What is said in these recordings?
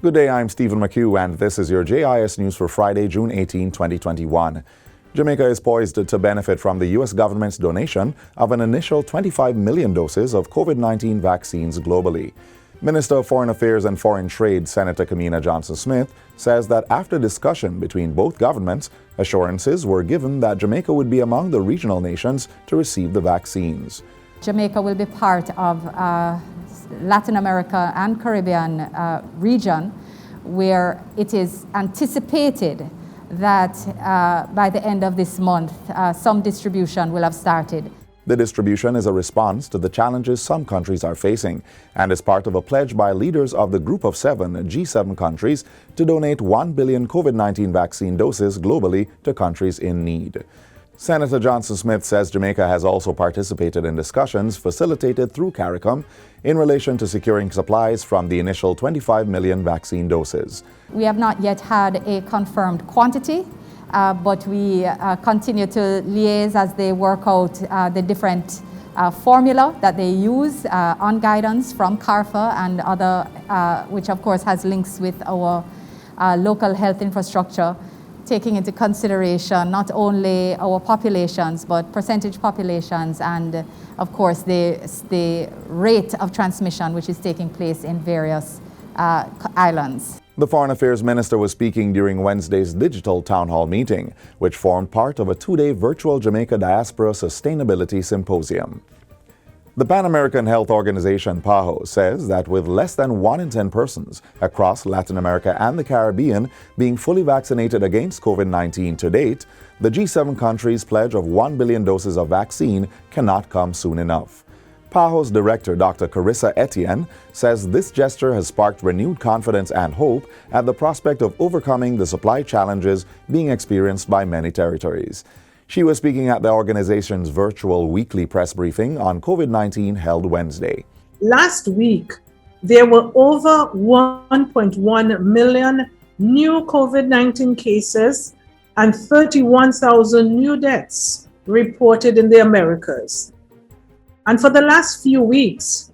Good day, I'm Stephen McHugh, and this is your JIS News for Friday, June 18, 2021. Jamaica is poised to benefit from the U.S. government's donation of an initial 25 million doses of COVID-19 vaccines globally. Minister of Foreign Affairs and Foreign Trade, Senator Kamina Johnson-Smith, says that after discussion between both governments, assurances were given that Jamaica would be among the regional nations to receive the vaccines. Jamaica will be part of Latin America and Caribbean region, where it is anticipated that by the end of this month, some distribution will have started. The distribution is a response to the challenges some countries are facing and is part of a pledge by leaders of the Group of 7 G7 countries to donate 1 billion COVID-19 vaccine doses globally to countries in need. Senator Johnson-Smith says Jamaica has also participated in discussions facilitated through CARICOM in relation to securing supplies from the initial 25 million vaccine doses. We have not yet had a confirmed quantity, but we continue to liaise as they work out the different formula that they use on guidance from CARFA and other, which of course has links with our local health infrastructure, taking into consideration not only our populations, but percentage populations and, of course, the rate of transmission which is taking place in various islands. The Foreign Affairs Minister was speaking during Wednesday's digital town hall meeting, which formed part of a two-day virtual Jamaica Diaspora Sustainability Symposium. The Pan American Health Organization, PAHO, says that with less than 1 in 10 persons across Latin America and the Caribbean being fully vaccinated against COVID-19 to date, the G7 countries' pledge of 1 billion doses of vaccine cannot come soon enough. PAHO's director, Dr. Carissa Etienne, says this gesture has sparked renewed confidence and hope at the prospect of overcoming the supply challenges being experienced by many territories. She was speaking at the organization's virtual weekly press briefing on COVID-19 held Wednesday. Last week, there were over 1.1 million new COVID-19 cases and 31,000 new deaths reported in the Americas. And for the last few weeks,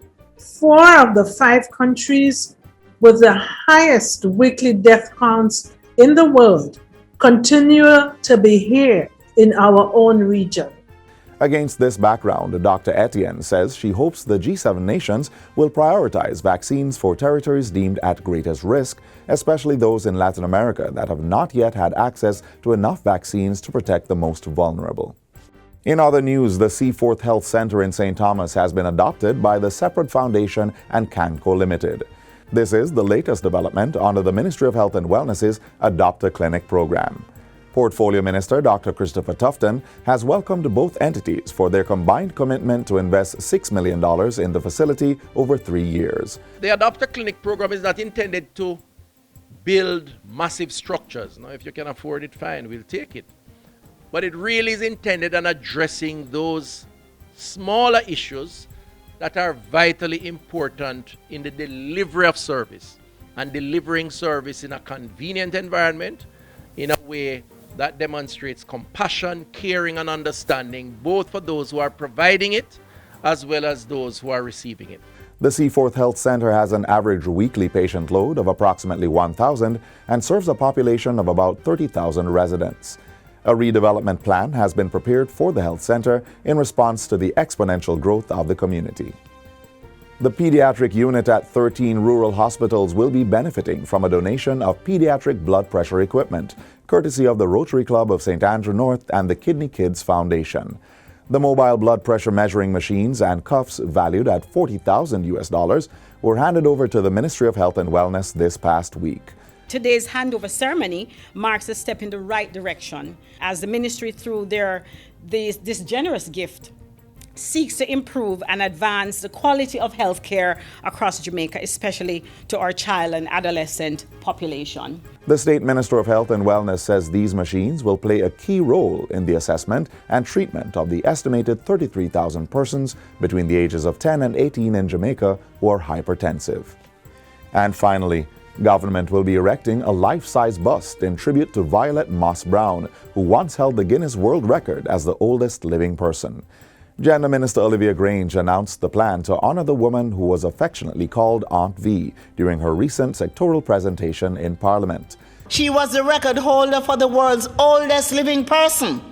4 of the 5 countries with the highest weekly death counts in the world continue to be here in our own region. Against this background, Dr. Etienne says she hopes the G7 nations will prioritize vaccines for territories deemed at greatest risk, especially those in Latin America that have not yet had access to enough vaccines to protect the most vulnerable. In other news, the Seaforth Health Center in St. Thomas has been adopted by the Separate Foundation and Canco Limited. This is the latest development under the Ministry of Health and Wellness's Adopt a Clinic program. Portfolio Minister Dr. Christopher Tufton has welcomed both entities for their combined commitment to invest $6 million in the facility over 3 years. The Adopt a Clinic program is not intended to build massive structures. Now, if you can afford it, fine, we'll take it. But it really is intended on addressing those smaller issues that are vitally important in the delivery of service and delivering service in a convenient environment in a way that demonstrates compassion, caring, and understanding, both for those who are providing it as well as those who are receiving it. The Seaforth Health Center has an average weekly patient load of approximately 1,000 and serves a population of about 30,000 residents. A redevelopment plan has been prepared for the health center in response to the exponential growth of the community. The pediatric unit at 13 rural hospitals will be benefiting from a donation of pediatric blood pressure equipment, courtesy of the Rotary Club of St. Andrew North and the Kidney Kids Foundation. The mobile blood pressure measuring machines and cuffs valued at $40,000 were handed over to the Ministry of Health and Wellness this past week. Today's handover ceremony marks a step in the right direction as the ministry, through this generous gift, seeks to improve and advance the quality of health care across Jamaica, especially to our child and adolescent population. The State Minister of Health and Wellness says these machines will play a key role in the assessment and treatment of the estimated 33,000 persons between the ages of 10 and 18 in Jamaica who are hypertensive. And finally, government will be erecting a life-size bust in tribute to Violet Moss Brown, who once held the Guinness World Record as the oldest living person. Gender Minister Olivia Grange announced the plan to honor the woman who was affectionately called Aunt V during her recent sectoral presentation in Parliament. She was the record holder for the world's oldest living person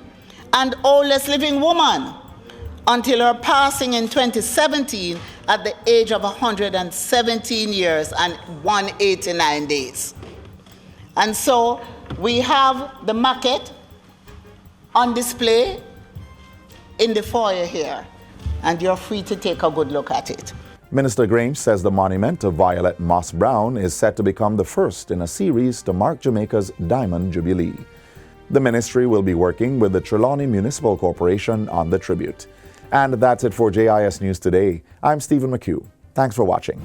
and oldest living woman until her passing in 2017 at the age of 117 years and 189 days. And so we have the maquette on display in the foyer here, and you're free to take a good look at it. Minister Grange says the monument to Violet Moss Brown is set to become the first in a series to mark Jamaica's Diamond Jubilee. The ministry will be working with the Trelawney Municipal Corporation on the tribute. And that's it for JIS News Today. I'm Stephen McHugh. Thanks for watching.